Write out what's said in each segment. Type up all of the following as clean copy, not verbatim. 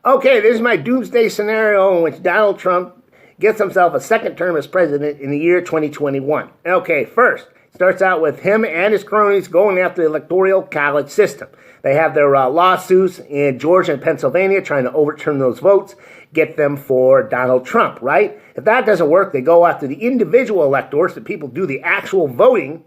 Okay, this is my doomsday scenario in which Donald Trump gets himself a second term as president in the year 2021. Okay, first, starts out with him and his cronies going after the electoral college system. They have their lawsuits in Georgia and Pennsylvania trying to overturn those votes, get them for Donald Trump, right? If that doesn't work, they go after the individual electors, the people do the actual voting,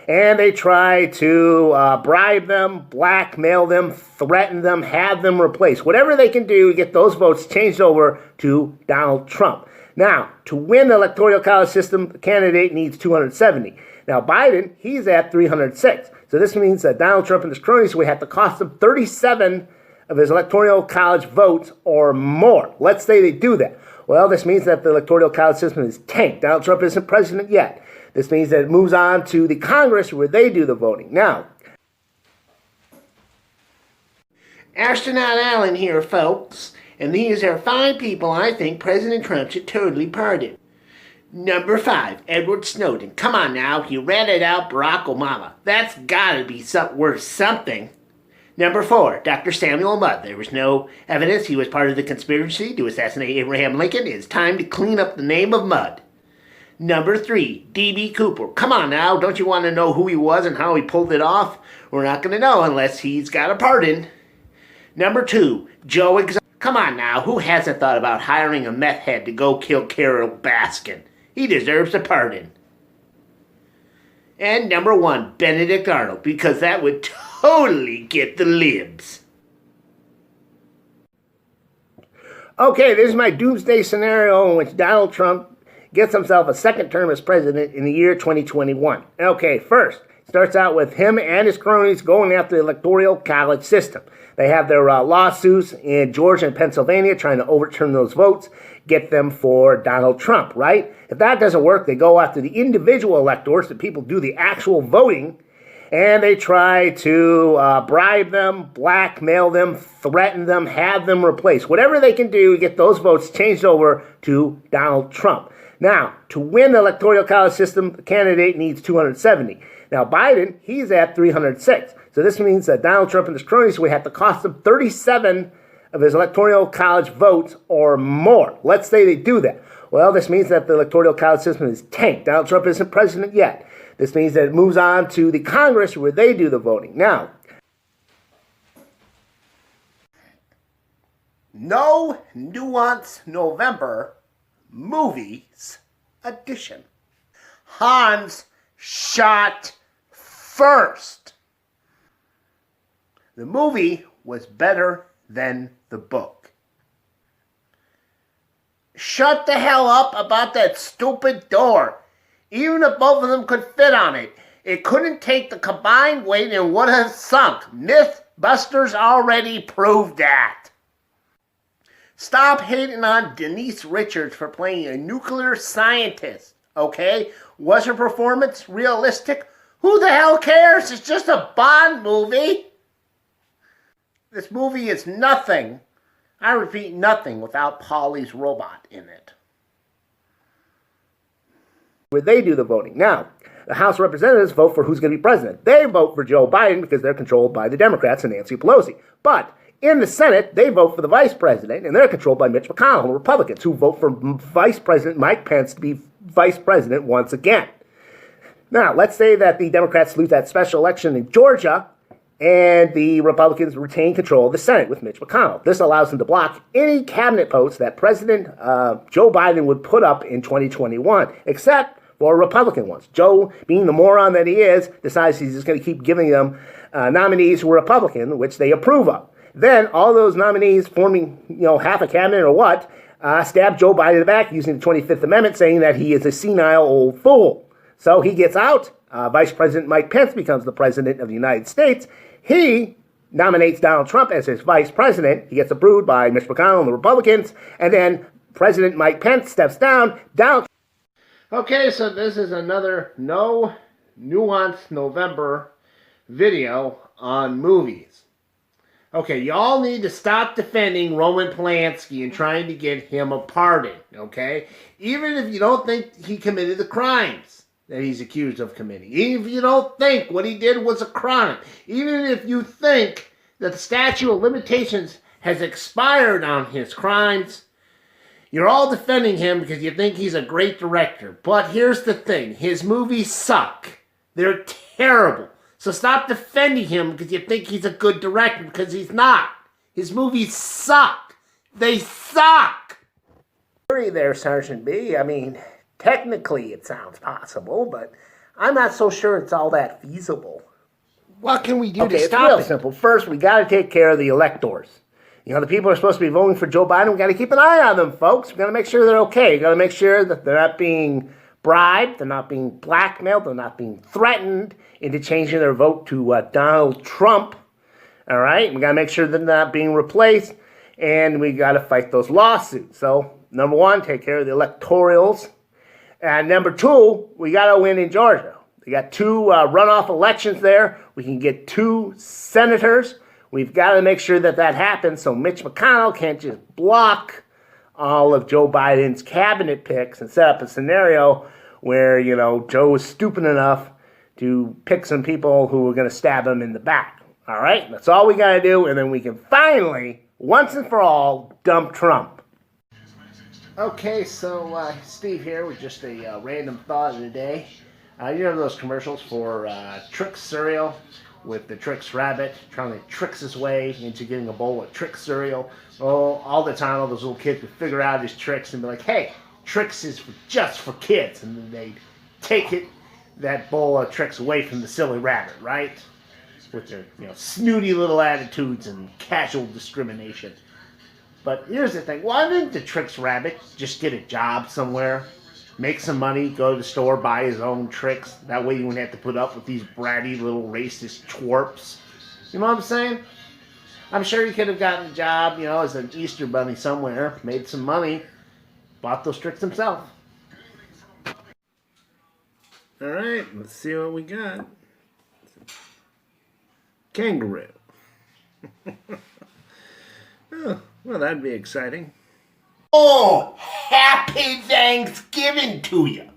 and they try to bribe them, blackmail them, threaten them, have them replaced. Whatever they can do to get those votes changed over to Donald Trump. Now, to win the electoral college system, the candidate needs 270. Now, Biden, he's at 306. So this means that Donald Trump and his cronies would have to cost him 37 of his electoral college votes or more. Let's say they do that. Well, this means that the electoral college system is tanked. Donald Trump isn't president yet. This means that it moves on to the Congress where they do the voting. Now, Astronaut Allen here, folks, and these are 5 people I think President Trump should totally pardon. Number 5, Edward Snowden. Come on now, he ratted out Barack Obama. That's gotta be worth something. Number 4, Dr. Samuel Mudd. There was no evidence he was part of the conspiracy to assassinate Abraham Lincoln. It's time to clean up the name of Mudd. Number 3, D.B. Cooper. Come on now, don't you want to know who he was and how he pulled it off? We're not going to know unless he's got a pardon. Number 2, Joe Exotic. Come on now, who hasn't thought about hiring a meth head to go kill Carol Baskin? He deserves a pardon. And number 1, Benedict Arnold, because that would totally get the libs. okay, this is my doomsday scenario in which Donald Trump gets himself a second term as president in the year 2021. Okay, first, starts out with him and his cronies going after the electoral college system. They have their lawsuits in Georgia and Pennsylvania trying to overturn those votes, get them for Donald Trump, right? If that doesn't work, they go after the individual electors, the people do the actual voting, and they try to bribe them, blackmail them, threaten them, have them replaced. Whatever they can do to get those votes changed over to Donald Trump. Now, to win the electoral college system, the candidate needs 270. Now, Biden, he's at 306. So this means that Donald Trump and his cronies would have to cost him 37 of his electoral college votes or more. Let's say they do that. Well, this means that the electoral college system is tanked. Donald Trump isn't president yet. This means that it moves on to the Congress where they do the voting. Now, No Nuance November Movies Edition. Hans shot first. The movie was better than the book. Shut the hell up about that stupid door. Even if both of them could fit on it, it couldn't take the combined weight and would have sunk. Mythbusters already proved that. Stop hating on Denise Richards for playing a nuclear scientist, okay? Was her performance realistic? Who the hell cares? It's just a Bond movie. This movie is nothing, I repeat, nothing without Polly's robot in it. where they do the voting. Now, the House of Representatives vote for who's going to be president. They vote for Joe Biden because they're controlled by the Democrats and Nancy Pelosi. But in the Senate, they vote for the vice president, and they're controlled by Mitch McConnell, the Republicans, who vote for Vice President Mike Pence to be vice president once again. Now, let's say that the Democrats lose that special election in Georgia, and the Republicans retain control of the Senate with Mitch McConnell. This allows them to block any cabinet posts that President Joe Biden would put up in 2021, except for Republican ones. Joe, being the moron that he is, decides he's just going to keep giving them nominees who are Republican, which they approve of. Then all those nominees forming, half a cabinet or what, stab Joe Biden in the back using the 25th Amendment, saying that he is a senile old fool. So he gets out. Vice President Mike Pence becomes the president of the United States. He nominates Donald Trump as his vice president. He gets approved by Mitch McConnell and the Republicans. And then President Mike Pence steps down. Okay, so this is another No Nuance November video on movies. Okay, y'all need to stop defending Roman Polanski and trying to get him a pardon, okay? Even if you don't think he committed the crimes that he's accused of committing. Even if you don't think what he did was a crime. Even if you think that the statute of limitations has expired on his crimes. You're all defending him because you think he's a great director. But here's the thing. His movies suck. They're terrible. So stop defending him because you think he's a good director, because he's not. His movies suck. They suck. There, Sergeant B. I mean, technically it sounds possible, but I'm not so sure it's all that feasible. What can we do to It's stop real it? simple. First, we got to take care of the electors. You know, the people who are supposed to be voting for Joe Biden, we got to keep an eye on them, folks. We got to make sure they're okay. We got to make sure that they're not being bribed, they're not being blackmailed, they're not being threatened into changing their vote to Donald Trump. All right? We got to make sure they're not being replaced, and we got to fight those lawsuits. So, number one, take care of the electorals. And number two, we got to win in Georgia. We got 2 runoff elections there. We can get 2 senators. We've got to make sure that that happens so Mitch McConnell can't just block all of Joe Biden's cabinet picks and set up a scenario where, you know, Joe is stupid enough to pick some people who are going to stab him in the back. All right? That's all we got to do, and then we can finally, once and for all, dump Trump. Okay, so Steve here with just a random thought of the day. You know those commercials for Trix cereal with the Trix rabbit trying to tricks his way into getting a bowl of Trix cereal? Oh, all the time all those little kids would figure out his tricks and be like, hey, Trix is just for kids. And then they'd take that bowl of Trix away from the silly rabbit, right? With their snooty little attitudes and casual discrimination. But here's the thing. Why didn't the Trix rabbit just get a job somewhere? Make some money, go to the store, buy his own tricks. That way you wouldn't have to put up with these bratty little racist twerps. You know what I'm saying? I'm sure he could have gotten a job, as an Easter bunny somewhere, made some money, bought those tricks himself. All right, let's see what we got. Kangaroo. Oh, well, that'd be exciting. Oh, happy Thanksgiving to you.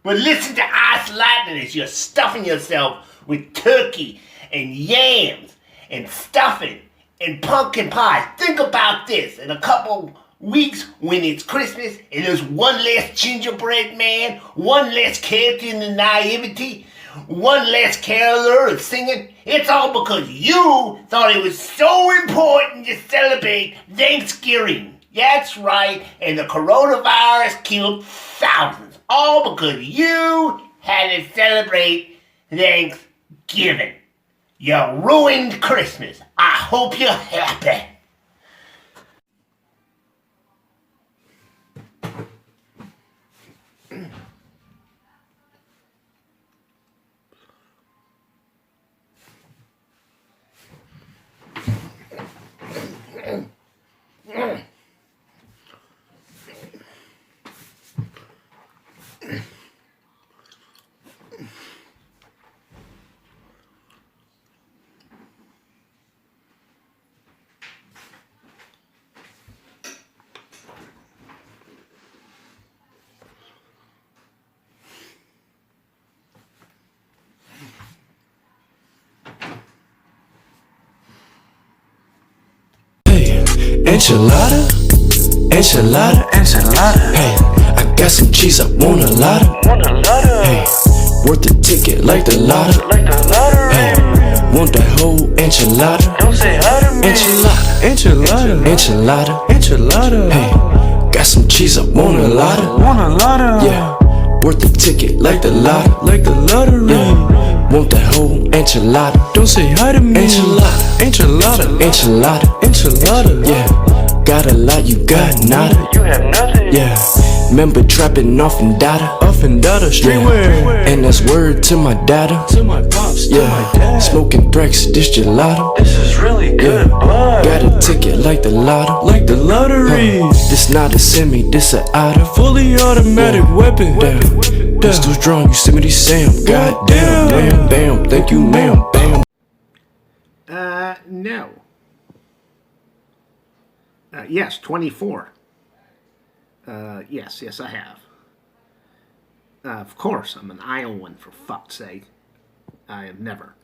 But listen to us Latiners, you're stuffing yourself with turkey and yams and stuffing and pumpkin pie. Think about this. In a couple weeks when it's Christmas and there's one less gingerbread man, one less character in the naivety, one less caroler singing, it's all because you thought it was so important to celebrate Thanksgiving. That's right, and the coronavirus killed thousands, all because you had to celebrate Thanksgiving. You ruined Christmas. I hope you're happy. Enchilada, enchilada, enchilada. Hey, I got some cheese, I want a lotta. Hey, worth the ticket like the lotto. Hey, want that whole enchilada. Don't say hi to me. Enchilada, enchilada, enchilada. Hey, got some cheese, I want a lotta. Yeah, worth the ticket like the lotto. Yeah, want that whole enchilada. Don't say hi to me. Enchilada, enchilada. Yeah, got a lot, you got nada. You have nothing. Yeah, remember trapping off and data. Streetwear. And that's word to my data. To my pops, to my Yeah, dad. smoking Threx, this gelato. This is really good, bud. Got a ticket like the lotto. Like the lottery. This not a semi, this a auto. Fully automatic weapon. Damn, pistol drawn, you see me these Sam. God damn, bam, bam, thank you ma'am, bam. No. Yes, 24. Yes, I have. Of course, I'm an Iowan, for fuck's sake. I have never